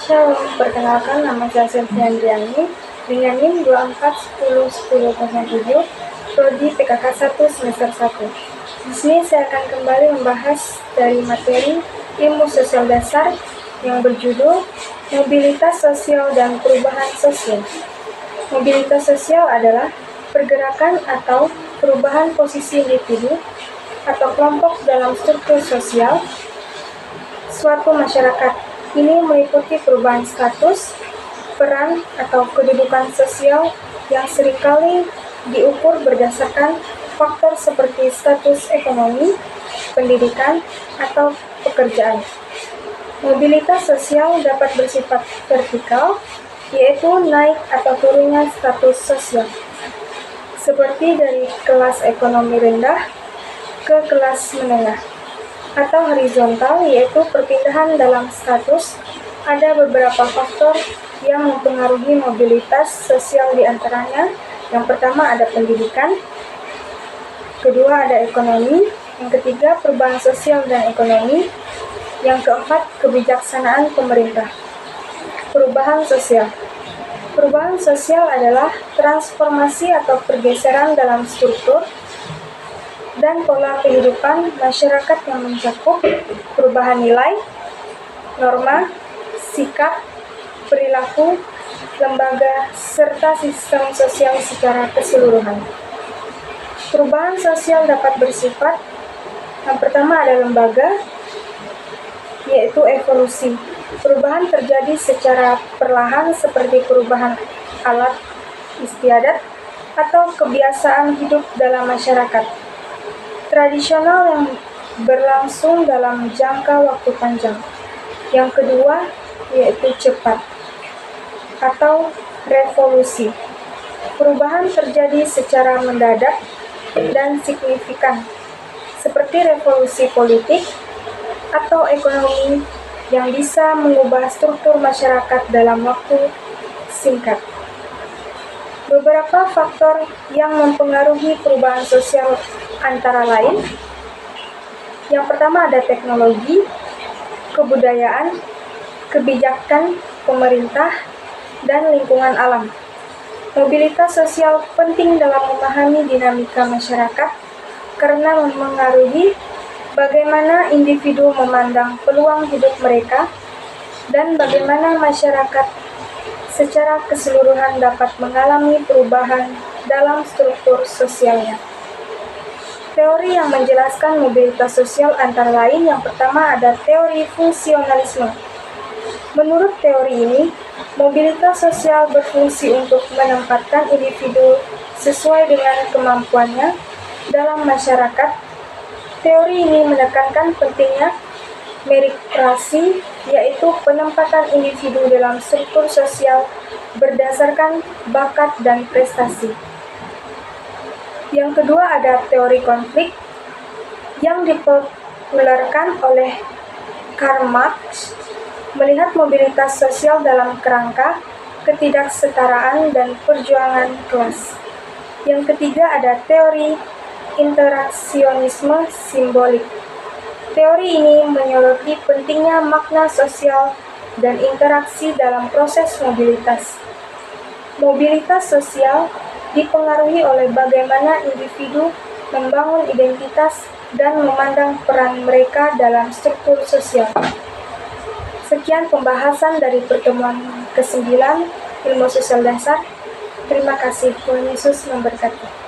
Shalom, perkenalkan nama saya Sylvia Andriani dengan NIM 24101007, Prodi PKK 1 semester 1. Di sini saya akan kembali membahas dari materi Ilmu Sosial Dasar yang berjudul Mobilitas Sosial dan Perubahan Sosial. Mobilitas sosial adalah pergerakan atau perubahan posisi individu atau kelompok dalam struktur sosial suatu masyarakat. Ini meliputi perubahan status, peran, atau kedudukan sosial yang seringkali diukur berdasarkan faktor seperti status ekonomi, pendidikan, atau pekerjaan. Mobilitas sosial dapat bersifat vertikal, yaitu naik atau turunnya status sosial, seperti dari kelas ekonomi rendah ke kelas menengah, atau horizontal, yaitu perpindahan dalam status. Ada beberapa faktor yang mempengaruhi mobilitas sosial, diantaranya yang pertama ada pendidikan, kedua ada ekonomi, yang ketiga perubahan sosial dan ekonomi, yang keempat kebijaksanaan pemerintah. Perubahan sosial. Perubahan sosial adalah transformasi atau pergeseran dalam struktur dan pola kehidupan masyarakat yang mencakup perubahan nilai, norma, sikap, perilaku, lembaga, serta sistem sosial secara keseluruhan. Perubahan sosial dapat bersifat, yang pertama ada lembaga, yaitu evolusi. Perubahan terjadi secara perlahan seperti perubahan alat istiadat atau kebiasaan hidup dalam masyarakat. Tradisional yang berlangsung dalam jangka waktu panjang. Yang kedua yaitu cepat atau revolusi. Perubahan terjadi secara mendadak dan signifikan, seperti revolusi politik atau ekonomi yang bisa mengubah struktur masyarakat dalam waktu singkat. Beberapa faktor yang mempengaruhi perubahan sosial antara lain, yang pertama ada teknologi, kebudayaan, kebijakan pemerintah, dan lingkungan alam. Mobilitas sosial penting dalam memahami dinamika masyarakat karena memengaruhi bagaimana individu memandang peluang hidup mereka dan bagaimana masyarakat secara keseluruhan dapat mengalami perubahan dalam struktur sosialnya. Teori yang menjelaskan mobilitas sosial antara lain, yang pertama ada teori fungsionalisme. Menurut teori ini, mobilitas sosial berfungsi untuk menempatkan individu sesuai dengan kemampuannya dalam masyarakat. Teori ini menekankan pentingnya meritokrasi, yaitu penempatan individu dalam struktur sosial berdasarkan bakat dan prestasi. Yang kedua ada teori konflik yang dipopulerkan oleh Karl Marx, melihat mobilitas sosial dalam kerangka ketidaksetaraan dan perjuangan kelas. Yang ketiga ada teori interaksionisme simbolik. Teori ini menyoroti pentingnya makna sosial dan interaksi dalam proses mobilitas. Mobilitas sosial dipengaruhi oleh bagaimana individu membangun identitas dan memandang peran mereka dalam struktur sosial. Sekian pembahasan dari pertemuan ke-9 Ilmu Sosial Dasar. Terima kasih. Tuhan Yesus memberkati.